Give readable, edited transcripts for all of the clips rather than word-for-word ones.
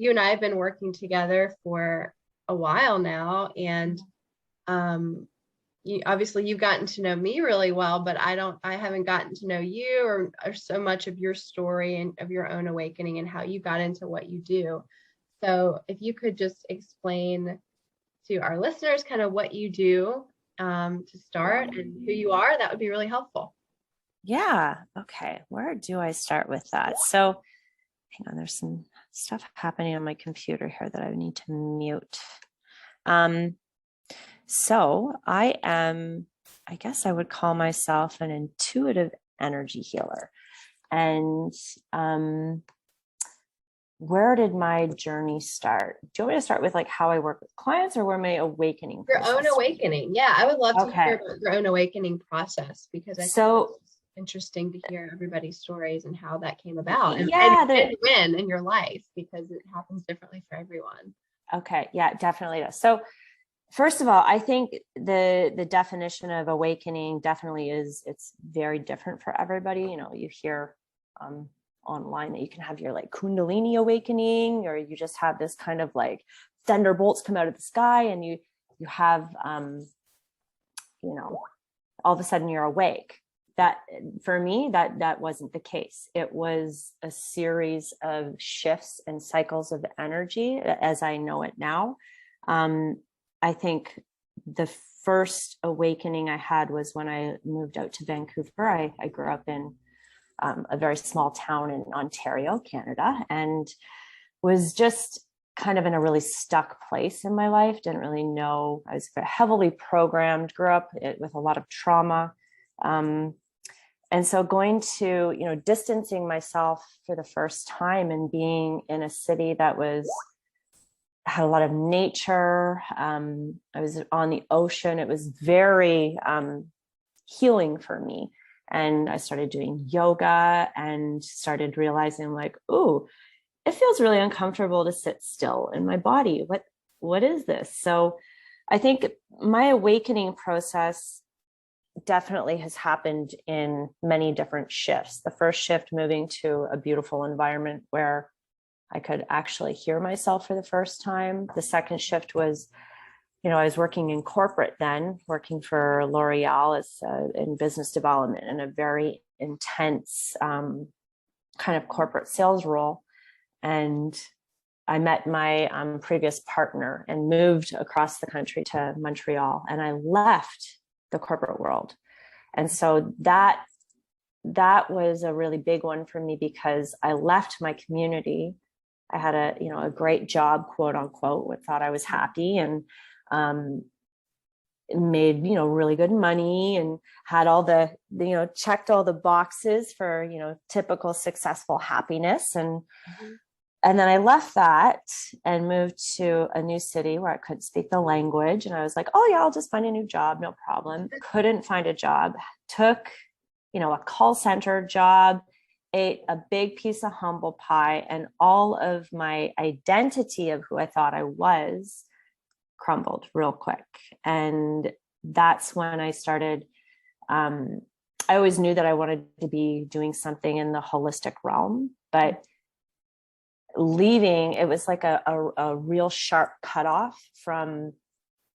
you and I have been working together for a while now, and you've gotten to know me really well, but I haven't gotten to know you or so much of your story and of your own awakening and how you got into what you do. So if you could just explain to our listeners kind of what you do to start and who you are, that would be really helpful. Yeah. Okay. Where do I start with that? So hang on, there's some stuff happening on my computer here that I need to mute. So I guess I would call myself an intuitive energy healer. And where did my journey start? Do you want me to start with like how I work with clients or where my awakening Your own process? awakening. Yeah, I would love to Okay. hear about your own awakening process because I think So it's interesting to hear everybody's stories and how that came about yeah, and when in your life, because it happens differently for everyone. okay. Yeah, definitely does. So first of all, I think the definition of awakening definitely it's very different for everybody. You know, you hear online that you can have your like Kundalini awakening, or you just have this kind of like thunderbolts come out of the sky, and you have you know, all of a sudden you're awake. That for me, that wasn't the case. It was a series of shifts and cycles of energy as I know it now. I think the first awakening I had was when I moved out to Vancouver. I grew up in a very small town in Ontario, Canada, and was just kind of in a really stuck place in my life. Didn't really know. I was heavily programmed, grew up with a lot of trauma. And so going to, you know, distancing myself for the first time and being in a city that had a lot of nature. I was on the ocean. It was very healing for me. And I started doing yoga and started realizing like, ooh, it feels really uncomfortable to sit still in my body. What is this? So I think my awakening process definitely has happened in many different shifts. The first shift, moving to a beautiful environment where I could actually hear myself for the first time. The second shift was, you know, I was working in corporate then, working for L'Oreal as in business development in a very intense kind of corporate sales role. And I met my previous partner and moved across the country to Montreal, and I left the corporate world. And so that was a really big one for me because I left my community. I had a great job, quote unquote, thought I was happy and made, really good money and had all the, checked all the boxes for, typical successful happiness. And then I left that and moved to a new city where I couldn't speak the language. And I was like, oh yeah, I'll just find a new job. No problem. Couldn't find a job. Took, a call center job, ate a big piece of humble pie, and all of my identity of who I thought I was crumbled real quick. And that's when I started, I always knew that I wanted to be doing something in the holistic realm, but leaving, it was like a real sharp cutoff from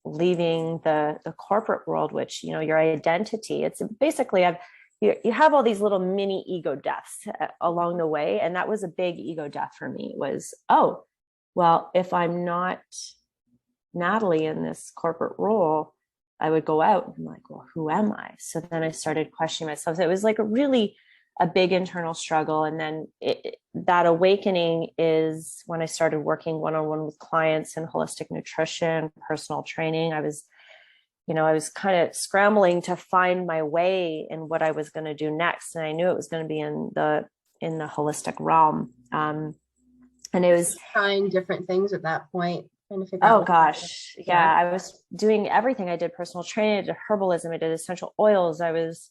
leaving the corporate world, which, your identity, it's basically, you have all these little mini ego deaths along the way. And that was a big ego death for me, was, oh, well, if I'm not Natalie in this corporate role, I would go out and I'm like, well, who am I? So then I started questioning myself. So it was like a big internal struggle. And then that awakening is when I started working one-on-one with clients in holistic nutrition, personal training. I was kind of scrambling to find my way in what I was going to do next. And I knew it was going to be in the holistic realm. And it was trying different things at that point. Trying to figure oh out gosh. Yeah. I was doing everything. I did personal training, I did herbalism, I did essential oils. I was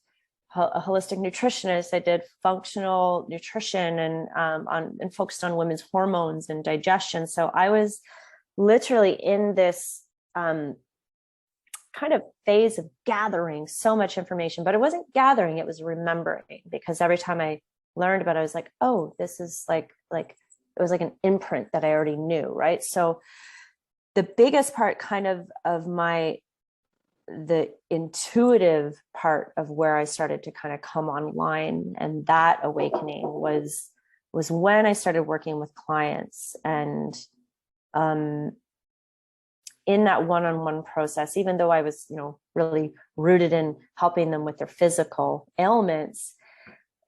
a holistic nutritionist. I did functional nutrition and focused on women's hormones and digestion. So I was literally in this kind of phase of gathering so much information, but it wasn't gathering, it was remembering, because every time I learned about it, I was like, oh, this is like it was like an imprint that I already knew, right? So the biggest part kind of the intuitive part of where I started to kind of come online, and that awakening was when I started working with clients. And in that one-on-one process, even though I was, really rooted in helping them with their physical ailments,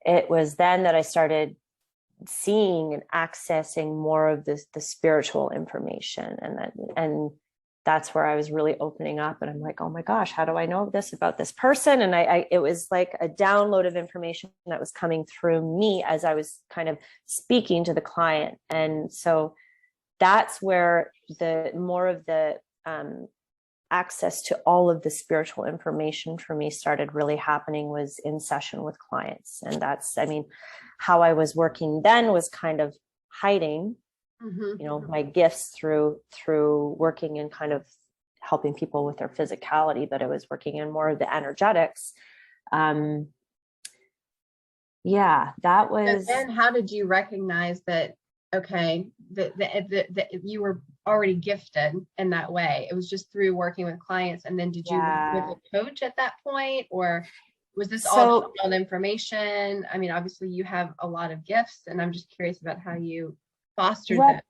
it was then that I started seeing and accessing more of the spiritual information. And that's where I was really opening up, and I'm like, oh my gosh, how do I know this about this person? And it was like a download of information that was coming through me as I was kind of speaking to the client. And so that's where the more of the access to all of the spiritual information for me started really happening, was in session with clients. And that's, how I was working then was kind of hiding, my gifts through working and kind of helping people with their physicality, but I was working in more of the energetics. That was. And how did you recognize that? Okay, that you were already gifted in that way. It was just through working with clients, and then did you work with a coach at that point, or was this all just information? Obviously you have a lot of gifts, and I'm just curious about how you fostered those.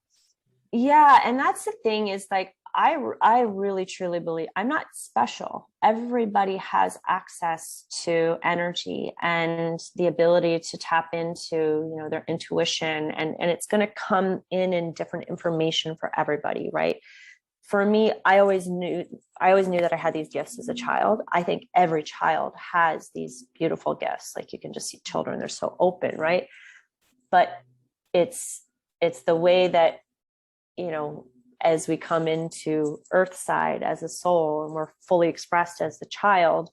Yeah, and that's the thing, is like I really truly believe I'm not special. Everybody has access to energy and the ability to tap into, their intuition, and it's going to come in different information for everybody, right? For me, I always knew that I had these gifts as a child. I think every child has these beautiful gifts. Like, you can just see children, they're so open, right? But it's the way that, as we come into earth side as a soul, and we're fully expressed as the child,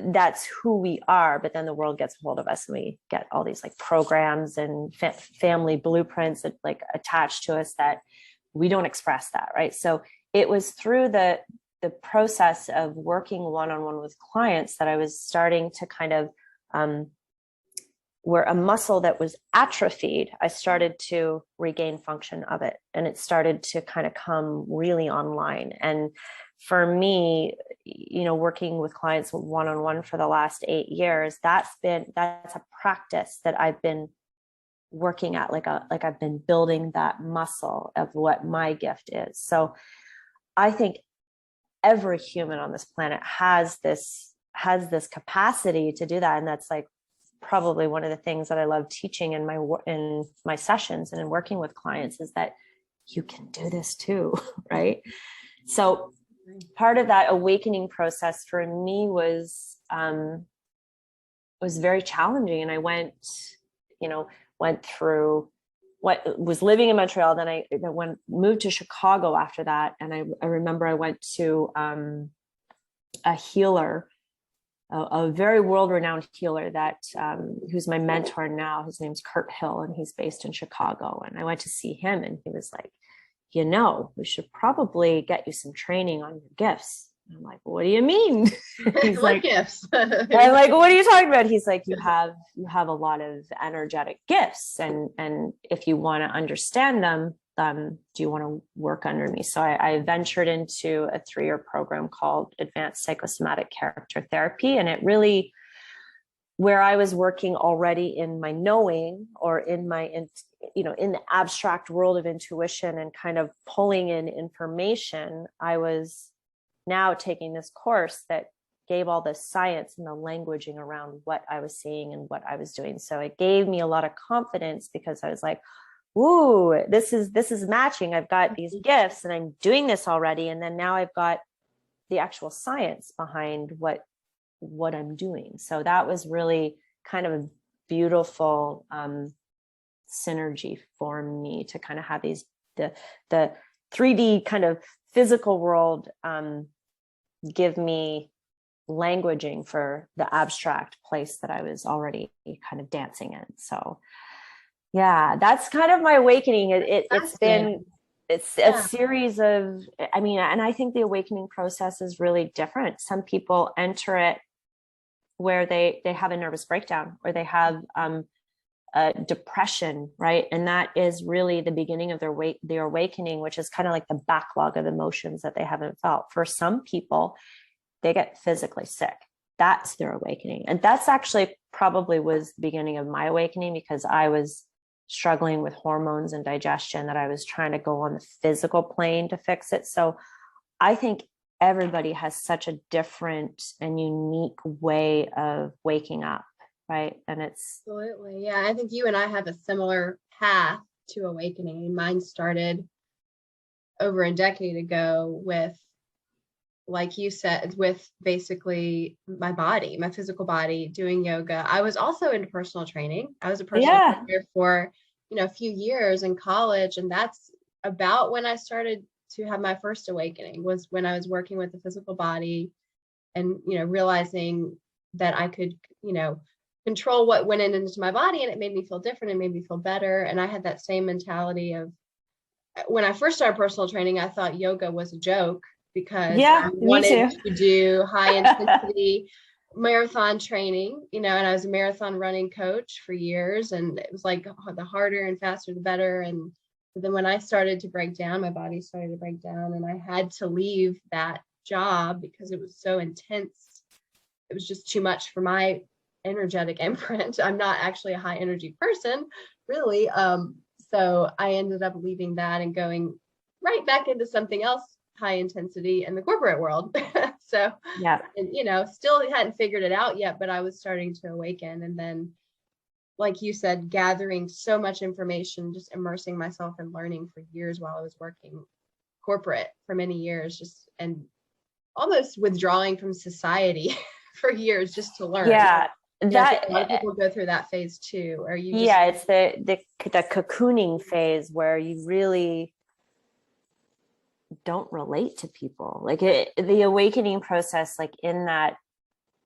that's who we are. But then the world gets a hold of us, and we get all these like programs and family blueprints that like attach to us that we don't express that, right? So it was through the process of working one-on-one with clients that I was starting to kind of where a muscle that was atrophied, I started to regain function of it. And it started to kind of come really online. And for me, working with clients one-on-one for the last 8 years, that's a practice that I've been working at, like I've been building that muscle of what my gift is. So I think every human on this planet has this capacity to do that. And that's like probably one of the things that I love teaching in my sessions and in working with clients, is that you can do this too, right? So part of that awakening process for me was very challenging. And I went through what was living in Montreal. Then I moved to Chicago after that. And I remember I went to a healer, a very world-renowned healer that who's my mentor now. His name's Kurt Hill, and he's based in Chicago. And I went to see him, and he was like, we should probably get you some training on your gifts. And I'm like, what do you mean? He's like, gifts. I'm like, what are you talking about? He's like, you have a lot of energetic gifts, and if you want to understand them, do you want to work under me? So I ventured into a 3-year program called Advanced Psychosomatic Character Therapy. And it really, where I was working already in my knowing, or in the abstract world of intuition and kind of pulling in information, I was now taking this course that gave all the science and the languaging around what I was seeing and what I was doing. So it gave me a lot of confidence, because I was like, ooh, this is matching. I've got these gifts and I'm doing this already. And then now I've got the actual science behind what I'm doing. So that was really kind of a beautiful synergy for me to kind of have the 3D kind of physical world give me languaging for the abstract place that I was already kind of dancing in. So yeah, that's kind of my awakening. It's a series of, and I think the awakening process is really different. Some people enter it where they have a nervous breakdown, or they have depression, right? And that is really the beginning of their awakening, which is kind of like the backlog of emotions that they haven't felt. For some people, they get physically sick. That's their awakening. And that's actually probably was the beginning of my awakening, because I was struggling with hormones and digestion, that I was trying to go on the physical plane to fix it. So I think everybody has such a different and unique way of waking up, right? And it's Absolutely. Yeah, I think you and I have a similar path to awakening. I mean, mine started over a decade ago with, like you said, with basically my body, my physical body, doing yoga. I was also into personal training. I was a personal trainer for, a few years in college. And that's about when I started to have my first awakening, was when I was working with the physical body and, realizing that I could, control what went into my body, and it made me feel different. It made me feel better. And I had that same mentality of, when I first started personal training, I thought yoga was a joke, because I me wanted too. to do high intensity marathon training, and I was a marathon running coach for years, and it was like the harder and faster, the better. And then when I started to break down, my body started to break down, and I had to leave that job because it was so intense. It was just too much for my energetic imprint. I'm not actually a high energy person, really. So I ended up leaving that and going right back into something else high intensity in the corporate world. So, Yeah. and, still hadn't figured it out yet, but I was starting to awaken. And then, like you said, gathering so much information, just immersing myself in learning for years while I was working corporate for many years, and almost withdrawing from society for years just to learn. Yeah. I think a lot of people go through that phase too. Or you just, it's the cocooning phase where you really don't relate to people. Like the awakening process, like in that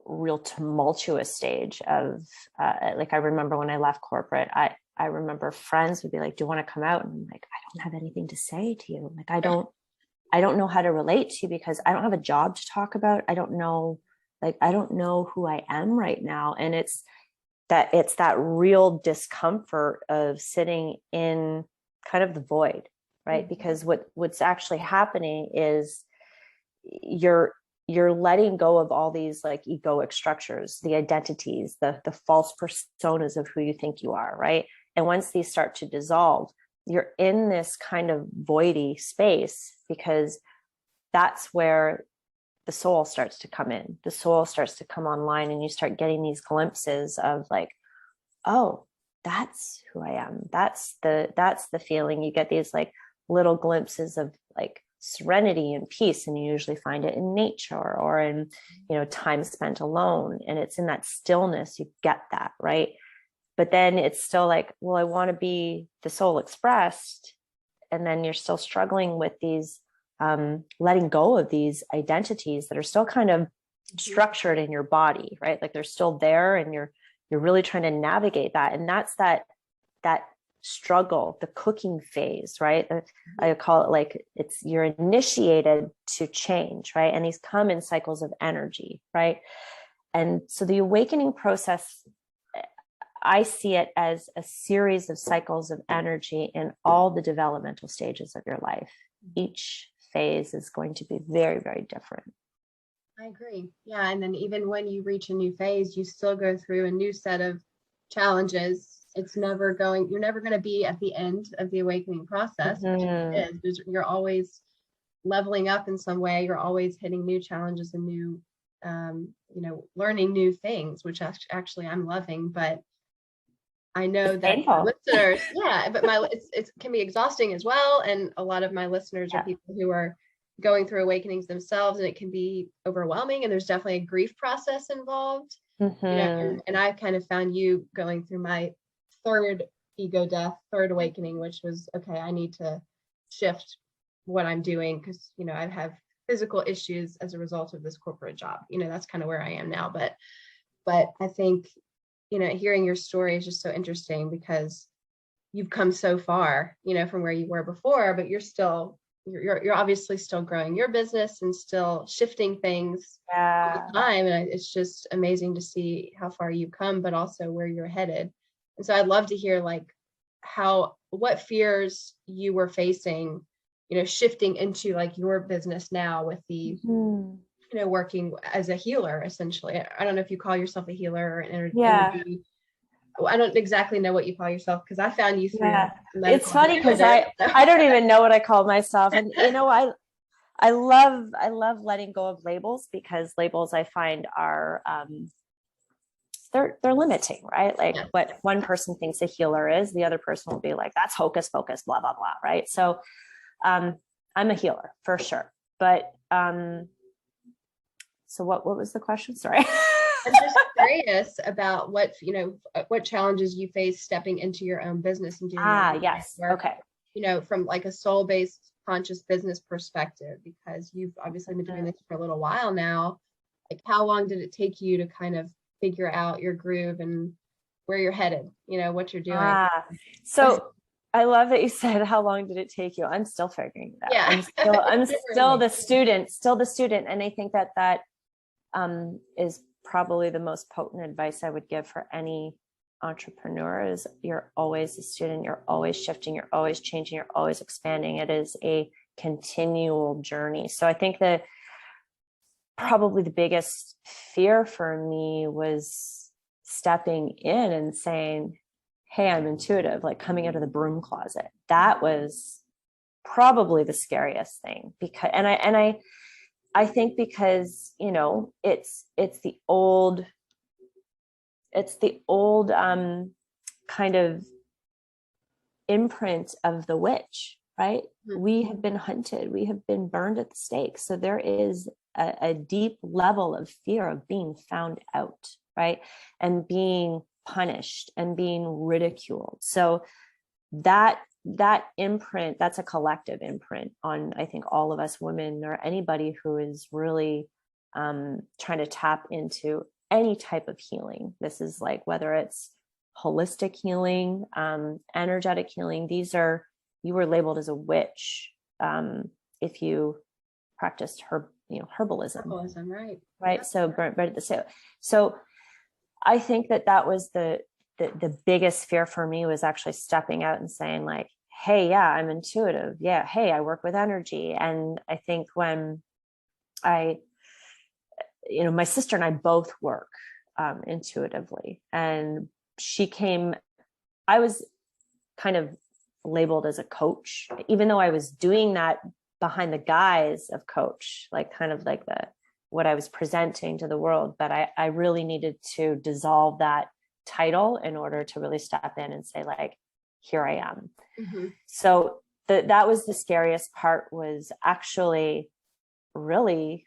real tumultuous stage of like, I remember when I left corporate, I remember friends would be like, do you want to come out? And I'm like, I don't have anything to say to you. Like, I don't know how to relate to you, because I don't have a job to talk about. I don't know who I am right now. And it's that real discomfort of sitting in kind of the void, right? Mm-hmm. Because what's actually happening is you're letting go of all these like egoic structures, the identities, the false personas of who you think you are, right? And once these start to dissolve, you're in this kind of voidy space, because that's where the soul starts to come in. The soul starts to come online, and you start getting these glimpses of like, oh, that's who I am. That's the feeling. You get these like little glimpses of like serenity and peace, and you usually find it in nature or in, time spent alone. And it's in that stillness you get that, right? But then it's still like, well, I want to be the soul expressed. And then you're still struggling with these letting go of these identities that are still kind of structured in your body, right? Like they're still there, and you're really trying to navigate that. And that's that struggle, the cooking phase, right? I call it like you're initiated to change, right? And these come in cycles of energy, right? And so the awakening process, I see it as a series of cycles of energy in all the developmental stages of your life. Each phase is going to be very, very different. I agree. Yeah. And then even when you reach a new phase, you still go through a new set of challenges. You're never going to be at the end of the awakening process. Mm-hmm. You're always leveling up in some way. You're always hitting new challenges and new, learning new things, which actually I'm loving. But I know that listeners, but it can be exhausting as well. And a lot of my listeners are people who are going through awakenings themselves, and it can be overwhelming. And there's definitely a grief process involved. Mm-hmm. And I kind of found you going through my third awakening, which was, okay, I need to shift what I'm doing, because, I have physical issues as a result of this corporate job. That's kind of where I am now. But I think, hearing your story is just so interesting, because you've come so far, from where you were before, but you're obviously still growing your business and still shifting things all the time. And it's just amazing to see how far you've come, but also where you're headed. And so I'd love to hear like what fears you were facing, shifting into like your business now with the, working as a healer, essentially. I don't know if you call yourself a healer or an energy. I don't exactly know what you call yourself, because I found you through It's funny because I don't even know what I call myself. And I love letting go of labels, because labels I find are they're limiting, right? Like what one person thinks a healer is, the other person will be like, that's hocus pocus, blah, blah, blah. Right. So I'm a healer for sure. But so what was the question? Sorry. I'm just curious about what challenges you face stepping into your own business and doing yes. work, okay. From like a soul-based conscious business perspective, because you've obviously been doing this for a little while now. Like, how long did it take you to kind of figure out your groove and where you're headed, what you're doing? So I love that you said, how long did it take you? I'm still figuring it out. Yeah. I'm still the student. And I think that is probably the most potent advice I would give for any entrepreneur is you're always a student, you're always shifting, you're always changing, you're always expanding. It is a continual journey. So I think that probably the biggest fear for me was stepping in and saying, hey, I'm intuitive, like coming out of the broom closet. That was probably the scariest thing, because, I think because, it's the old kind of imprint of the witch, right? Mm-hmm. We have been hunted, we have been burned at the stake. So there is a deep level of fear of being found out, right? And being punished and being ridiculed. So that imprint, that's a collective imprint on, I think, all of us women, or anybody who is really trying to tap into any type of healing. This is like, whether it's holistic healing, energetic healing, you were labeled as a witch if you practiced herbalism. Right. Right. So burnt at the stake. So I think that was the biggest fear for me, was actually stepping out and saying like, hey, yeah, I'm intuitive. Yeah. Hey, I work with energy. And I think when my sister and I both work intuitively, and I was kind of labeled as a coach, even though I was doing that behind the guise of coach, like kind of like what I was presenting to the world. But I really needed to dissolve that title in order to really step in and say like, here I am. Mm-hmm. So that was the scariest part, was actually really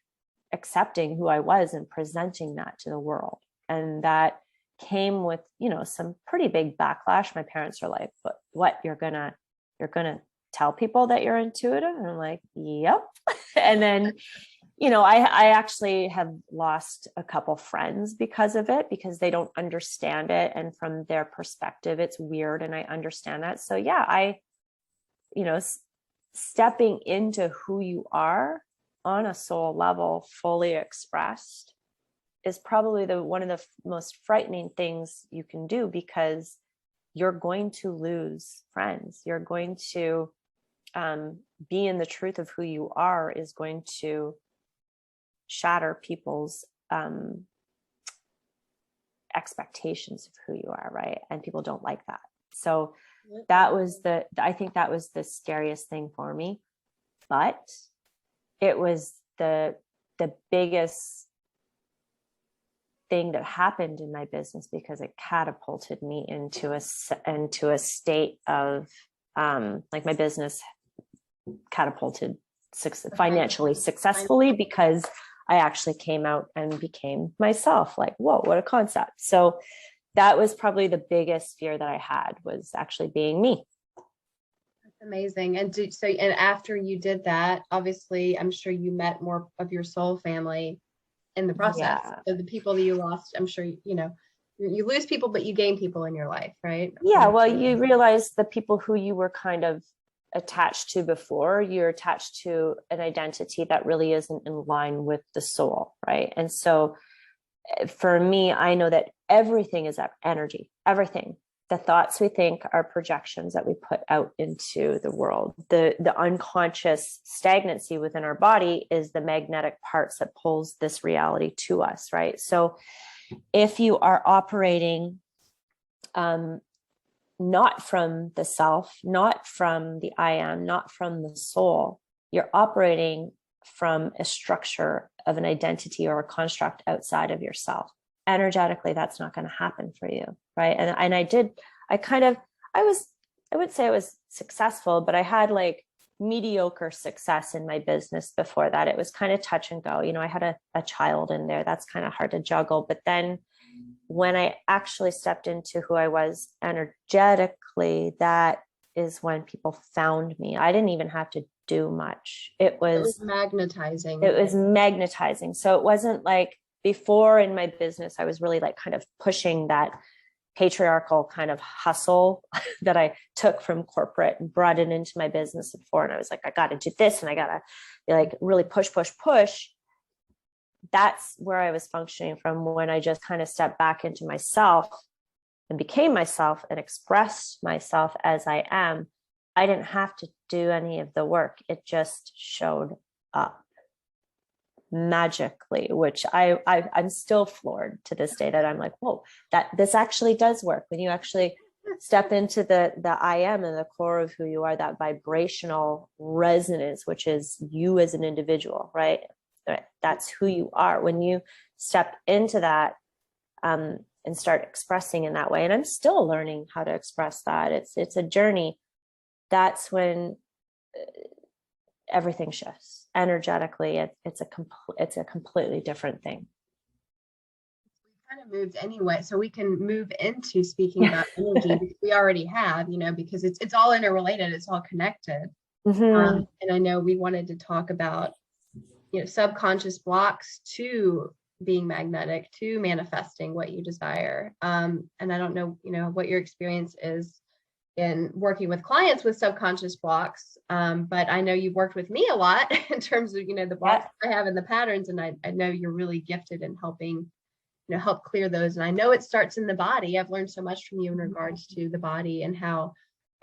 accepting who I was and presenting that to the world. And that came with, some pretty big backlash. My parents are like, what, you're gonna tell people that you're intuitive? And I'm like, yep. And then, I actually have lost a couple friends because of it, because they don't understand it. And from their perspective, it's weird. And I understand that. So yeah, stepping into who you are on a soul level, fully expressed, is probably one of the most frightening things you can do, because you're going to lose friends. You're going to be in the truth of who you are is going to shatter people's expectations of who you are, right? And people don't like that. So I think that was the scariest thing for me. But it was the biggest thing that happened in my business, because it catapulted me into a state of like, my business catapulted financially successfully, because I actually came out and became myself. Like, whoa, what a concept. So that was probably the biggest fear that I had, was actually being me. That's amazing. And after you did that, obviously, I'm sure you met more of your soul family in the process. Yeah. So the people that you lost, I'm sure, you lose people, but you gain people in your life, right? Yeah. Well, you realize the people who you were kind of attached to before, you're attached to an identity that really isn't in line with the soul, right? And so for me, I know that everything is energy, everything. the thoughts we think are projections that we put out into the world. The unconscious stagnancy within our body is the magnetic parts that pulls this reality to us, right? So if you are operating not from the self, not from the I am, not from the soul, you're operating from a structure of an identity or a construct outside of yourself. Energetically, that's not going to happen for you, right? And I would say I was successful, but I had like mediocre success in my business before that. It was kind of touch and go. You know, I had a child in there. That's kind of hard to juggle. But then when I actually stepped into who I was energetically, that is when people found me. I didn't even have to do much. It was magnetizing. It was magnetizing. So it wasn't like before in my business, I was really like kind of pushing that patriarchal kind of hustle that I took from corporate and brought it into my business before. And I was like, I got to do this and I got to like really push, push, push. That's where I was functioning from when I just kind of stepped back into myself and became myself and expressed myself as I am. I didn't have to do any of the work. It just showed up magically, which I'm still floored to this day that I'm like, whoa, that this actually does work. When you actually step into the I am and the core of who you are, that vibrational resonance, which is you as an individual, right? That's who you are. When you step into that and start expressing in that way, and I'm still learning how to express that. It's a journey. That's when everything shifts energetically. It's a completely different thing. We kind of moved anyway, so we can move into speaking about energy because we already have, you know, because it's all interrelated, it's all connected. And I know we wanted to talk about, you know, subconscious blocks to being magnetic, to manifesting what you desire. And I don't know, you know, what your experience is in working with clients with subconscious blocks. But I know you've worked with me a lot in terms of, you know, the blocks I have and the patterns. And I know you're really gifted in helping, you know, help clear those. And I know it starts in the body. I've learned so much from you in regards to the body and how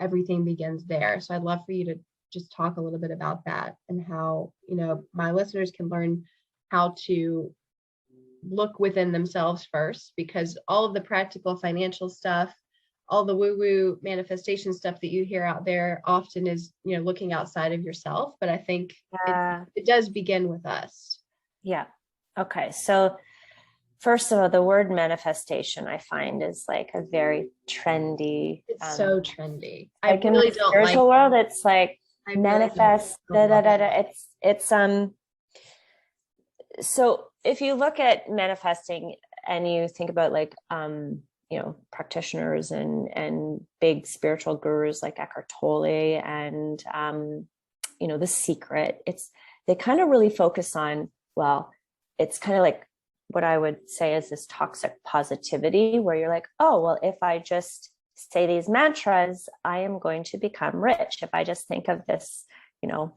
everything begins there. So I'd love for you to just talk a little bit about that and how, you know, my listeners can learn how to look within themselves first, because all of the practical financial stuff, all the woo-woo manifestation stuff that you hear out there often is, you know, looking outside of yourself. But I think it does begin with us. Yeah. Okay. So first of all, the word manifestation I find is like a very trendy. It's so trendy. Like in the spiritual world, it's like manifest. It's so if you look at manifesting and you think about like you know, practitioners and big spiritual gurus like Eckhart Tolle and you know, The Secret, they kind of really focus on, well, it's kind of like what I would say is this toxic positivity where you're like, oh, well, if I just say these mantras, I am going to become rich. If I just think of this, you know,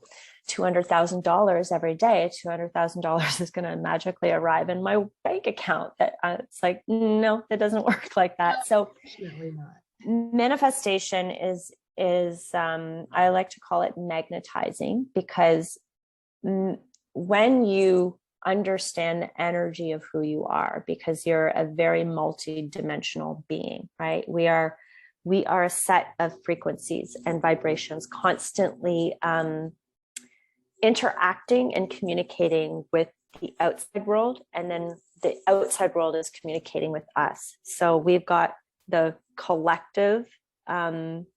$200,000 every day, $200,000 is going to magically arrive in my bank account. That it's like, no, it doesn't work like that. So manifestation is I like to call it magnetizing, because when you understand the energy of who you are, because you're a very multi-dimensional being, right? We are a set of frequencies and vibrations constantly interacting and communicating with the outside world, and then the outside world is communicating with us. So we've got the collective kind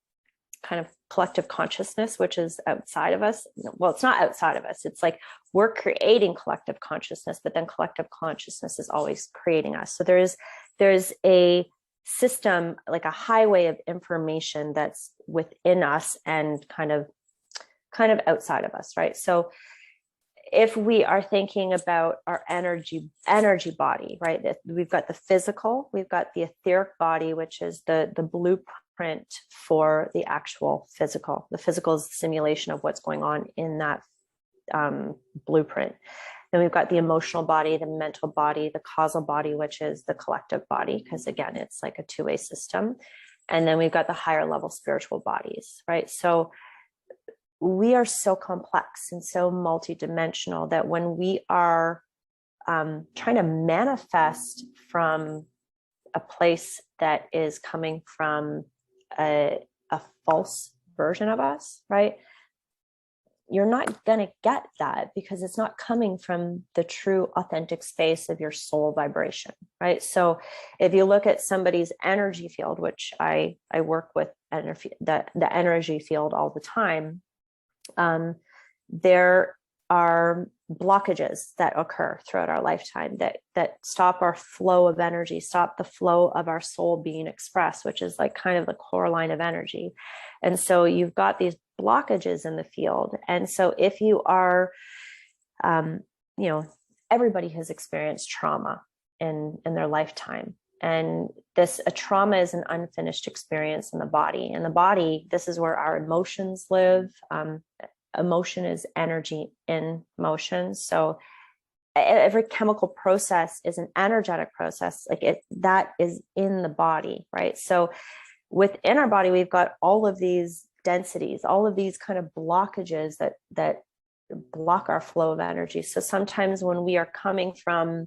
of collective consciousness, which is outside of us. Well, it's not outside of us. It's like we're creating collective consciousness, but then collective consciousness is always creating us. So there's a system, like a highway of information that's within us and kind of outside of us, right? So if we are thinking about our energy body, right? That we've got the physical, we've got the etheric body, which is the blueprint for the actual physical. The physical is the simulation of what's going on in that blueprint. Then we've got the emotional body, the mental body, the causal body, which is the collective body, because again, it's like a two-way system. And then we've got the higher level spiritual bodies, right? So we are so complex and so multidimensional that when we are trying to manifest from a place that is coming from a false version of us, right? You're not going to get that because it's not coming from the true authentic space of your soul vibration, right? So if you look at somebody's energy field, which I work with the energy field all the time, there are blockages that occur throughout our lifetime that stop our flow of energy, stop the flow of our soul being expressed, which is like kind of the core line of energy. And so you've got these blockages in the field. And so if you are, everybody has experienced trauma in their lifetime. And a trauma is an unfinished experience in the body. And the body, this is where our emotions live. Emotion is energy in motion. So every chemical process is an energetic process. That is in the body, right? So within our body, we've got all of these densities, all of these kind of blockages that block our flow of energy. So sometimes when we are coming from,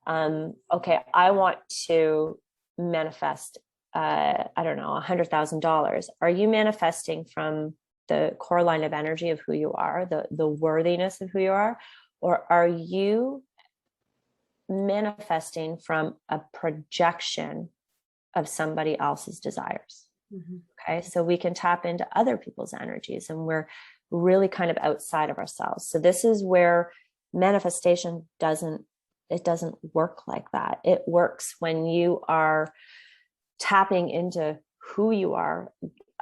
I want to manifest, $100,000. Are you manifesting from the core line of energy of who you are, the worthiness of who you are? Or are you manifesting from a projection of somebody else's desires? Mm-hmm. Okay. So we can tap into other people's energies and we're really kind of outside of ourselves. So this is where manifestation doesn't work like that. It works when you are tapping into who you are,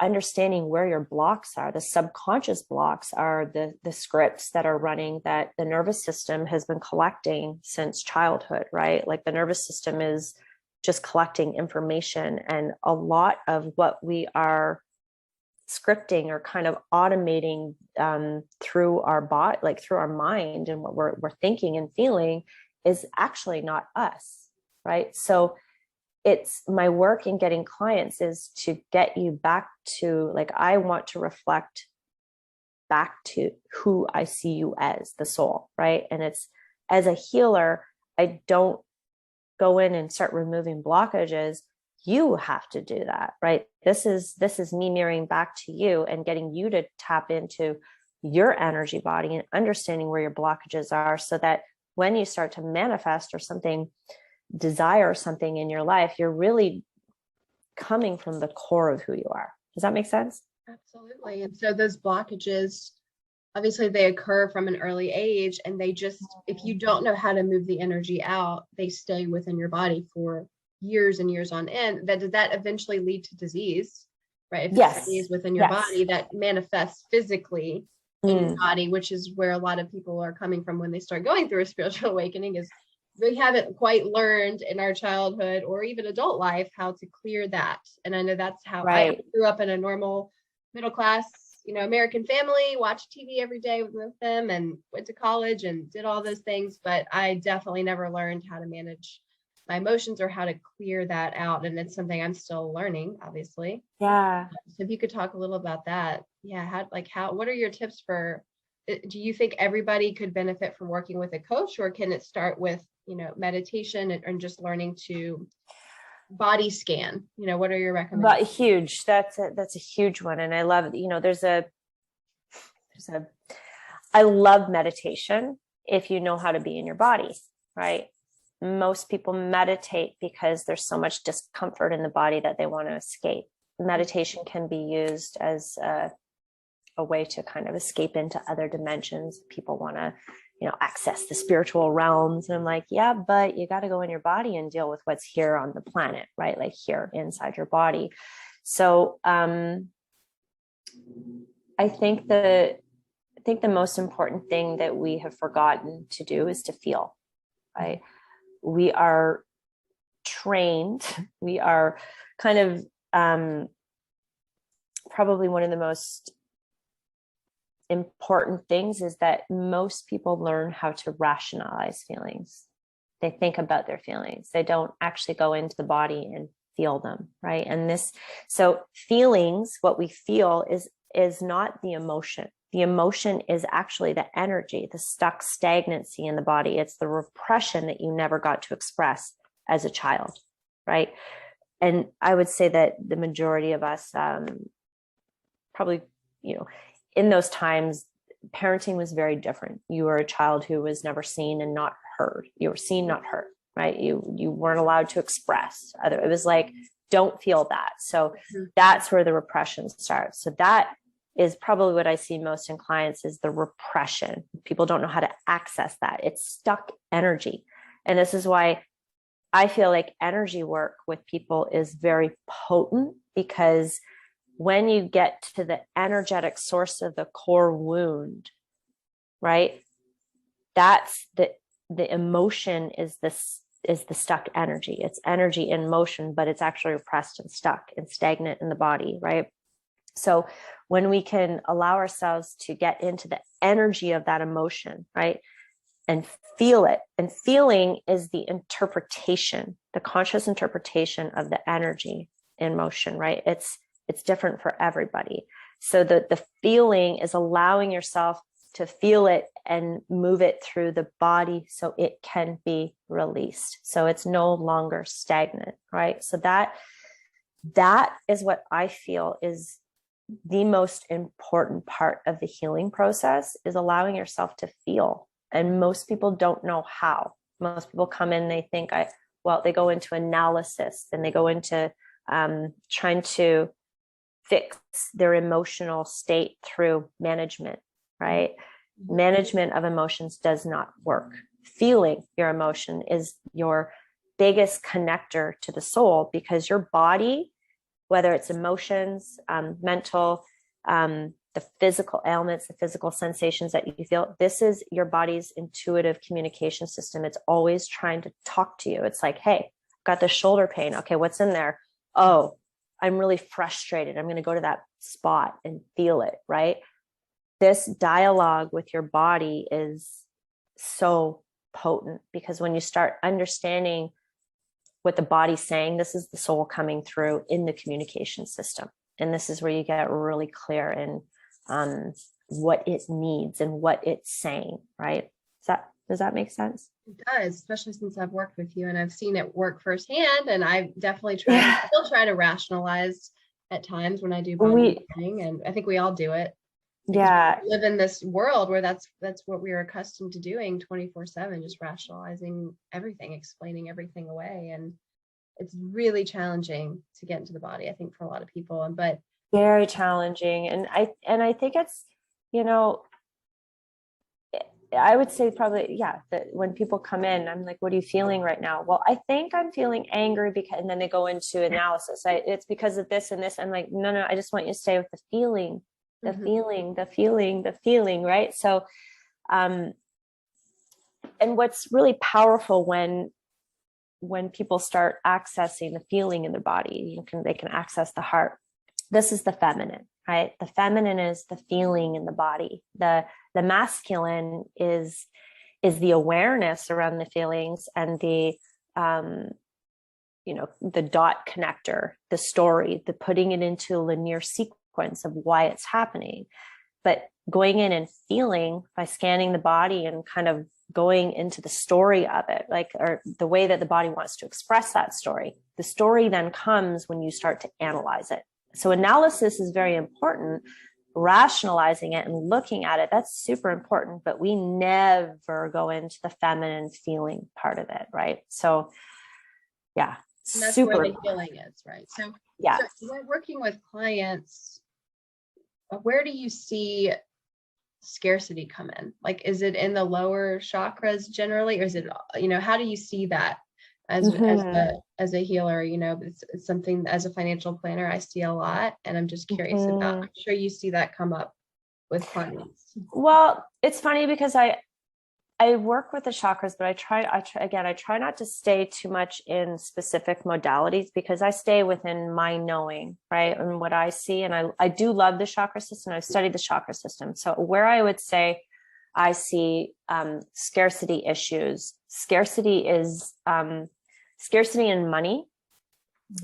understanding where your blocks are. The subconscious blocks are the scripts that are running that the nervous system has been collecting since childhood, right? Like the nervous system is just collecting information, and a lot of what we are scripting or kind of automating through our body, like through our mind and what we're thinking and feeling is actually not us, right? So it's my work in getting clients is to get you back to, like, I want to reflect back to who I see you as, the soul, right? And it's, as a healer, I don't go in and start removing blockages. You have to do that, right? This is me mirroring back to you and getting you to tap into your energy body and understanding where your blockages are, so that when you start to manifest or desire something in your life, you're really coming from the core of who you are. Does that make sense? Absolutely. And so those blockages, obviously they occur from an early age, and they just, if you don't know how to move the energy out, they stay within your body for years and years on end. Does that eventually lead to disease, right? If Yes. it stays within your body, that manifests physically in your body, which is where a lot of people are coming from when they start going through a spiritual awakening, is we haven't quite learned in our childhood or even adult life how to clear that. And I know that's how I grew up in a normal middle class, American family, watched TV every day with them and went to college and did all those things. But I definitely never learned how to manage my emotions or how to clear that out. And it's something I'm still learning, obviously. Yeah. So if you could talk a little about that. Yeah. What are your tips do you think everybody could benefit from working with a coach, or can it start with, meditation and just learning to body scan? What are your recommendations? But huge. That's a huge one. And I love, I love meditation if you know how to be in your body, right? Most people meditate because there's so much discomfort in the body that they want to escape. Meditation can be used as a way to kind of escape into other dimensions. People want to, access the spiritual realms. And I'm like, yeah, but you got to go in your body and deal with what's here on the planet, right? Like here inside your body. So I think the most important thing that we have forgotten to do is to feel, right? We are trained. We are kind of probably one of the most important things is that most people learn how to rationalize feelings. They think about their feelings. They don't actually go into the body and feel them, right? And so feelings, what we feel is not the emotion. The emotion is actually the energy, the stuck stagnancy in the body. It's the repression that you never got to express as a child, right? And I would say that the majority of us, probably, in those times, parenting was very different. You were a child who was never seen and not heard. You were seen, not heard, right? You weren't allowed to express. It was like, don't feel that. So that's where the repression starts. So that is probably what I see most in clients, is the repression. People don't know how to access that. It's stuck energy. And this is why I feel like energy work with people is very potent, because when you get to the energetic source of the core wound, right? That's the emotion is the stuck energy. It's energy in motion, but it's actually repressed and stuck and stagnant in the body, right? So when we can allow ourselves to get into the energy of that emotion, right? And feel it. And feeling is the interpretation, the conscious interpretation of the energy in motion, right? It's different for everybody. So the feeling is allowing yourself to feel it and move it through the body so it can be released. So it's no longer stagnant, right? So that is what I feel is the most important part of the healing process, is allowing yourself to feel. And most people don't know how. Most people come in, they think they go into analysis, and they go into trying to fix their emotional state through management, right? Management of emotions does not work. Feeling your emotion is your biggest connector to the soul, because your body, whether it's emotions, mental, the physical ailments, the physical sensations that you feel, this is your body's intuitive communication system. It's always trying to talk to you. It's like, hey, I've got this shoulder pain. Okay, what's in there? Oh, I'm really frustrated. I'm going to go to that spot and feel it, right? This dialogue with your body is so potent, because when you start understanding what the body's saying, this is the soul coming through in the communication system. And this is where you get really clear in what it needs and what it's saying, right? Does that make sense? It does, especially since I've worked with you and I've seen it work firsthand. And I definitely still try to rationalize at times when I do body healing. And I think we all do it. Yeah. We live in this world where that's what we are accustomed to doing 24/7, just rationalizing everything, explaining everything away. And it's really challenging to get into the body, I think, for a lot of people. But very challenging. And I think it's, I would say probably, that when people come in, I'm like, what are you feeling right now? Well, I think I'm feeling angry because, and then they go into analysis. It's because of this and this. I'm like, no, I just want you to stay with the feeling, the feeling, the feeling, the feeling. Right. So, and what's really powerful when people start accessing the feeling in their body, they can access the heart. This is the feminine, right? The feminine is the feeling in the body. The masculine is the awareness around the feelings and the dot connector, the story, the putting it into a linear sequence of why it's happening. But going in and feeling by scanning the body and kind of going into the story of it, or the way that the body wants to express that story. The story then comes when you start to analyze it. So analysis is very important. Rationalizing it and looking at it, that's super important, but we never go into the feminine feeling part of it, right? So yeah, and that's where the healing is, right? So yeah, so we're working with clients. Where do you see scarcity come in? Like, is it in the lower chakras generally, or is it, how do you see that as a healer? It's something, as a financial planner, I see a lot, and I'm just curious about. I'm sure you see that come up with clients. Well, it's funny because I work with the chakras, but I try not to stay too much in specific modalities, because I stay within my knowing, right? And what I see. And I do love the chakra system. I've studied the chakra system. So where I would say I see scarcity issues, scarcity is scarcity in money,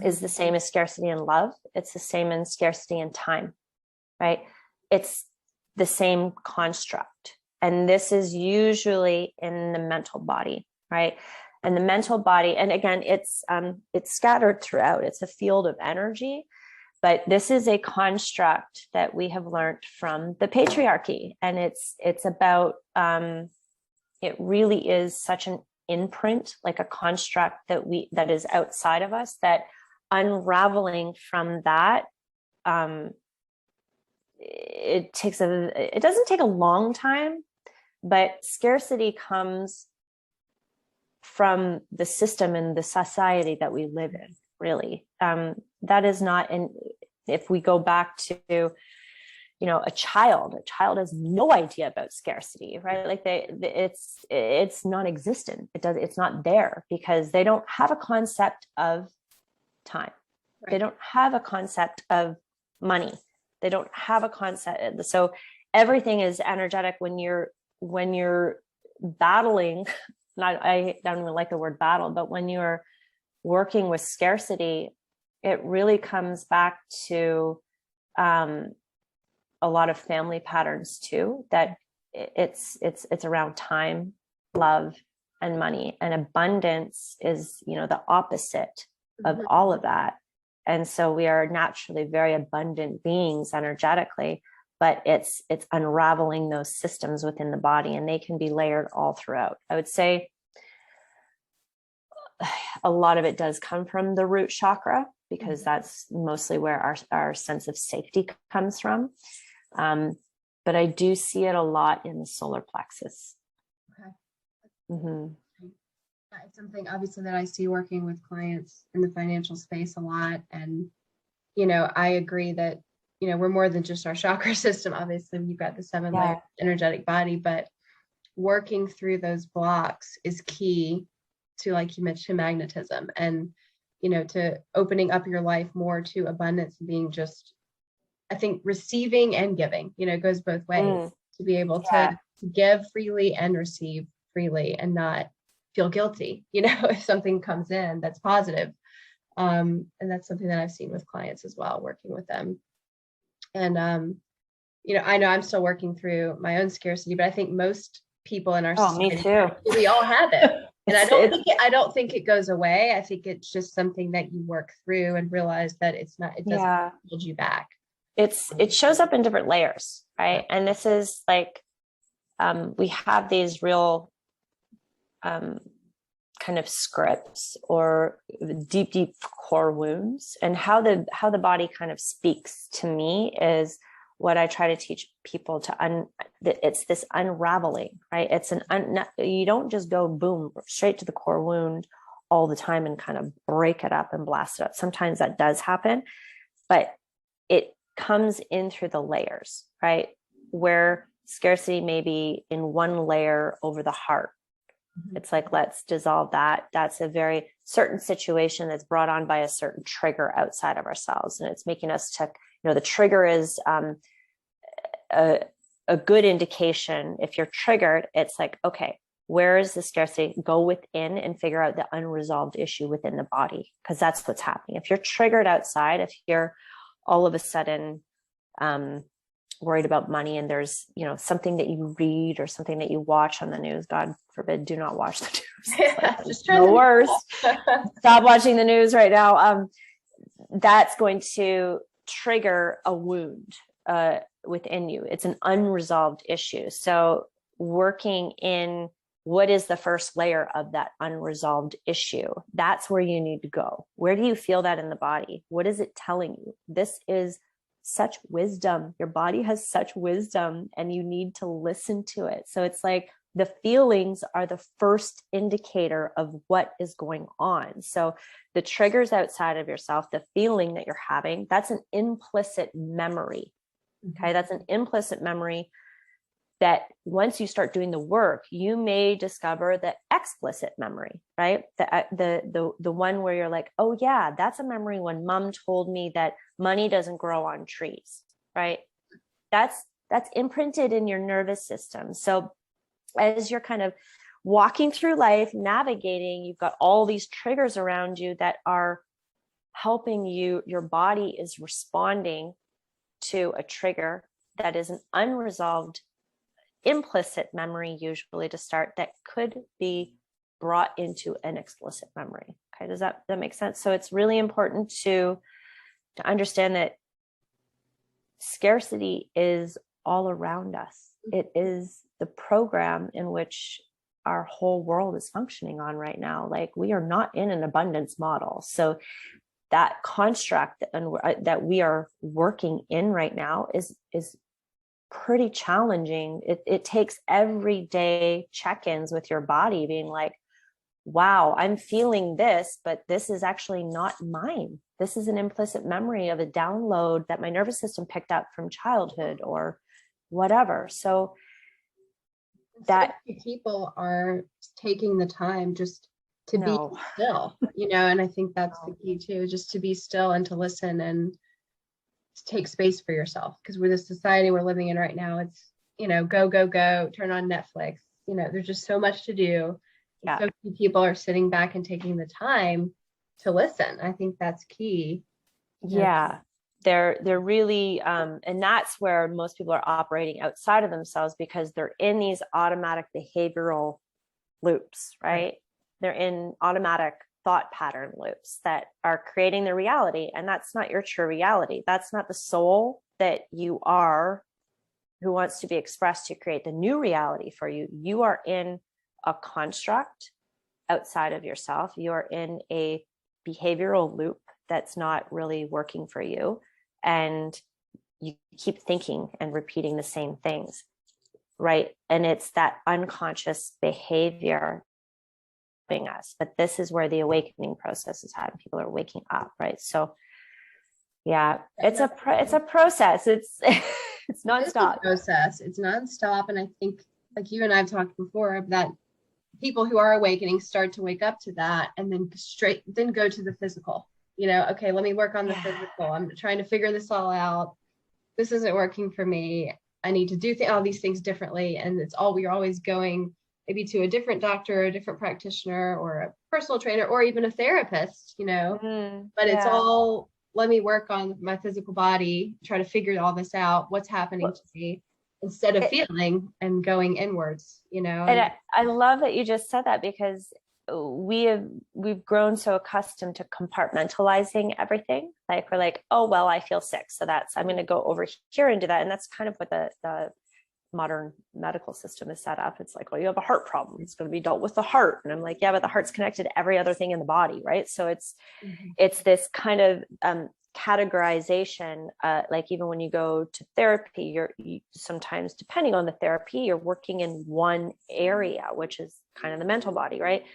is the same as scarcity in love. It's the same in scarcity in time, right? It's the same construct. And this is usually in the mental body, right? And the mental body, and again, it's scattered throughout. It's a field of energy, but this is a construct that we have learned from the patriarchy. And it's about, it really is such an imprint, like a construct that is outside of us, that unraveling from that, it doesn't take a long time, but scarcity comes from the system and the society that we live in, really. That is not, and if we go back to, a child has no idea about scarcity, right? Like it's non-existent. It's not there because they don't have a concept of time. Right. They don't have a concept of money. They don't have a concept. So everything is energetic when you're battling. I don't even like the word battle, but when you're working with scarcity, it really comes back to a lot of family patterns too, that it's around time, love, and money. And abundance is, the opposite of all of that. And so we are naturally very abundant beings energetically, but it's unraveling those systems within the body, and they can be layered all throughout. I would say a lot of it does come from the root chakra, because that's mostly where our sense of safety comes from. But I do see it a lot in the solar plexus. Okay. Mm-hmm. It's something obviously that I see working with clients in the financial space a lot. And, I agree that, we're more than just our chakra system. Obviously, you've got the 7-layer energetic body, but working through those blocks is key to, like you mentioned, magnetism and, to opening up your life more to abundance, being just, I think, receiving and giving, goes both ways, to be able to give freely and receive freely and not feel guilty, if something comes in that's positive. And that's something that I've seen with clients as well, working with them. And, I know I'm still working through my own scarcity, but I think most people in our society, me too. We all have it. And I don't think it goes away. I think it's just something that you work through and realize that it doesn't hold you back. It shows up in different layers, right? And this is like, we have these real kind of scripts or deep core wounds, and how the body kind of speaks to me is what I try to teach people it's this unraveling, right? It's you don't just go boom straight to the core wound all the time and kind of break it up and blast it up. Sometimes that does happen, but it comes in through the layers, right? Where scarcity may be in one layer over the heart. It's like, let's dissolve that. That's a very certain situation that's brought on by a certain trigger outside of ourselves. And it's making us to, the trigger is a good indication. If you're triggered, it's like, okay, where is the scarcity? Go within and figure out the unresolved issue within the body, because that's what's happening. If you're triggered outside, if you're all of a sudden worried about money, and there's something that you read or something that you watch on the news, God forbid, do not watch the news. It's like the worst. Stop watching the news right now. That's going to trigger a wound within you. It's an unresolved issue. So working in what is the first layer of that unresolved issue, that's where you need to go. Where do you feel that in the body? What is it telling you? This is such wisdom. Your body has such wisdom, and you need to listen to it. So it's like the feelings are the first indicator of what is going on. So the triggers outside of yourself, the feeling that you're having, that's an implicit memory. Okay. That's an implicit memory that once you start doing the work, you may discover the explicit memory, right? The one where you're like, oh yeah, that's a memory when mom told me that money doesn't grow on trees, right? That's imprinted in your nervous system. So as you're kind of walking through life, navigating, you've got all these triggers around you that are helping you, your body is responding to a trigger that is an unresolved implicit memory, usually to start, that could be brought into an explicit memory. Okay, does that make sense? So it's really important to understand that scarcity is all around us. It is the program in which our whole world is functioning on right now. Like, we are not in an abundance model. So that construct that we are working in right now is pretty challenging. It takes everyday check-ins with your body, being like, wow, I'm feeling this, but this is actually not mine. This is an implicit memory of a download that my nervous system picked up from childhood or whatever. So that people are taking the time just to be still, and I think that's the key too, just to be still and to listen and to take space for yourself. Because with the society we're living in right now, it's, go, go, go, turn on Netflix. There's just so much to do. Yeah. So few people are sitting back and taking the time to listen. I think that's key. Yeah. They're really, and that's where most people are operating outside of themselves, because they're in these automatic behavioral loops, right? They're in automatic thought pattern loops that are creating their reality. And that's not your true reality. That's not the soul that you are, who wants to be expressed to create the new reality for you. You are in a construct outside of yourself. You are in a behavioral loop that's not really working for you. And you keep thinking and repeating the same things, right? And it's that unconscious behavior helping us. But this is where the awakening process is happening. People are waking up, right? So yeah, it's a process. It's nonstop. It's nonstop. And I think, like you and I've talked before, that people who are awakening start to wake up to that, and then go to the physical. Okay, let me work on the physical. I'm trying to figure this all out. This isn't working for me. I need to do all these things differently. And we're always going maybe to a different doctor, or a different practitioner, or a personal trainer, or even a therapist, but it's all, let me work on my physical body, try to figure all this out, what's happening to me, instead of feeling and going inwards, And I love that you just said that, because we've grown so accustomed to compartmentalizing everything. Like, we're like, oh, well, I feel sick, so I'm going to go over here and do that. And that's kind of what the modern medical system is set up. It's like, well, you have a heart problem, it's going to be dealt with the heart. And I'm like, yeah, but the heart's connected to every other thing in the body, right? So it's this kind of categorization, like even when you go to therapy, you sometimes, depending on the therapy, you're working in one area, which is kind of the mental body, right?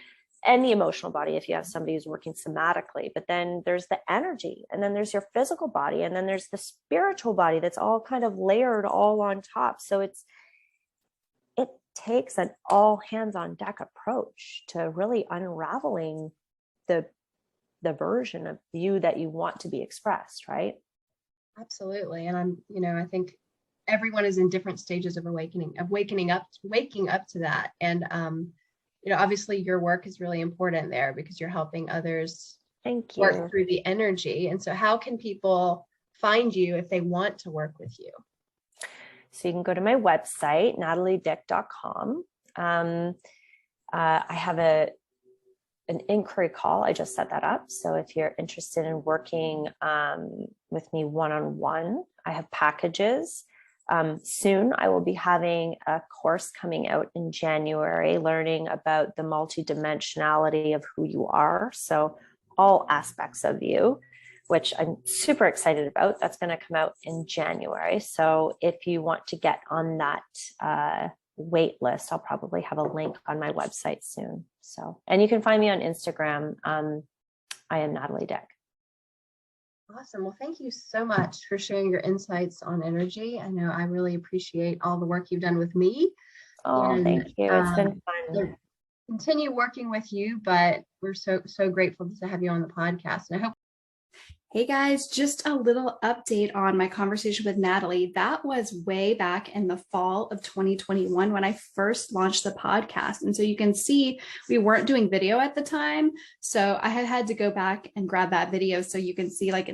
And the emotional body, if you have somebody who's working somatically. But then there's the energy, and then there's your physical body, and then there's the spiritual body that's all kind of layered all on top. So it takes an all hands on deck approach to really unraveling the version of you that you want to be expressed, right? Absolutely. And I think everyone is in different stages of waking up to that. And obviously your work is really important there, because you're helping others work through the energy. And so how can people find you if they want to work with you? So you can go to my website, nataliedick.com. I have an inquiry call. I just set that up. So if you're interested in working with me one-on-one, I have packages. Soon I will be having a course coming out in January, learning about the multidimensionality of who you are. So all aspects of you, which I'm super excited about. That's going to come out in January. So if you want to get on that wait list, I'll probably have a link on my website soon. So, and you can find me on Instagram. I am Natalie Dick. Awesome. Well, thank you so much for sharing your insights on energy. I know I really appreciate all the work you've done with me. Oh, thank you. It's been fun. Continue working with you, but we're so grateful to have you on the podcast. And I hope Hey guys, just a little update on my conversation with Natalie. That was way back in the fall of 2021 when I first launched the podcast. And so you can see we weren't doing video at the time. So I had to go back and grab that video so you can see like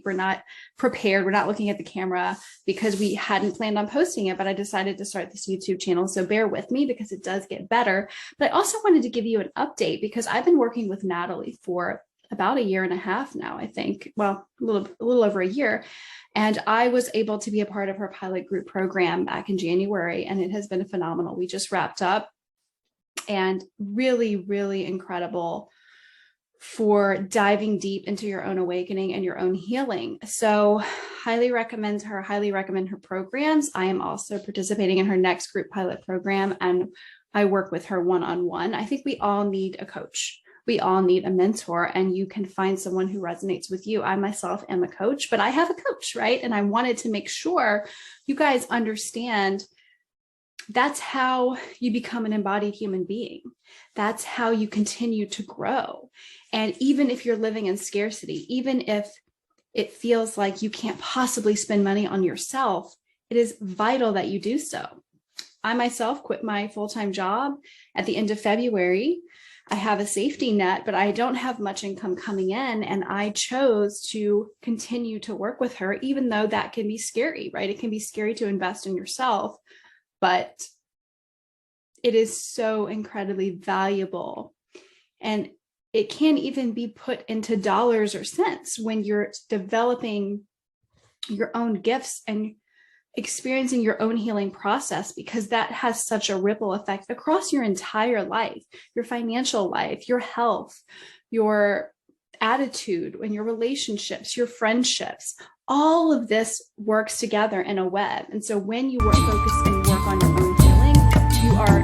we're not prepared. We're not looking at the camera because we hadn't planned on posting it, but I decided to start this YouTube channel. So bear with me because it does get better. But I also wanted to give you an update because I've been working with Natalie for about a year and a half now, I think. Well, a little over a year. And I was able to be a part of her pilot group program back in January, and it has been phenomenal. We just wrapped up and really, really incredible for diving deep into your own awakening and your own healing. So highly recommend her programs. I am also participating in her next group pilot program, and I work with her one-on-one. I think we all need a coach. We all need a mentor, and you can find someone who resonates with you. I myself am a coach, but I have a coach, right? And I wanted to make sure you guys understand that's how you become an embodied human being. That's how you continue to grow. And even if you're living in scarcity, even if it feels like you can't possibly spend money on yourself, it is vital that you do so. I myself quit my full-time job at the end of February. I have a safety net, but I don't have much income coming in. And I chose to continue to work with her, even though that can be scary, right? It can be scary to invest in yourself, but it is so incredibly valuable. And it can't even be put into dollars or cents when you're developing your own gifts and experiencing your own healing process, because that has such a ripple effect across your entire life, your financial life, your health, your attitude, and your relationships, your friendships. All of this works together in a web. And so when you focus and work on your own healing, you are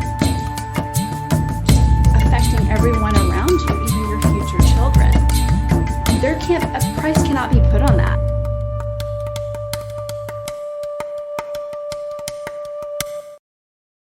affecting everyone around you, even your future children. A price cannot be put on that.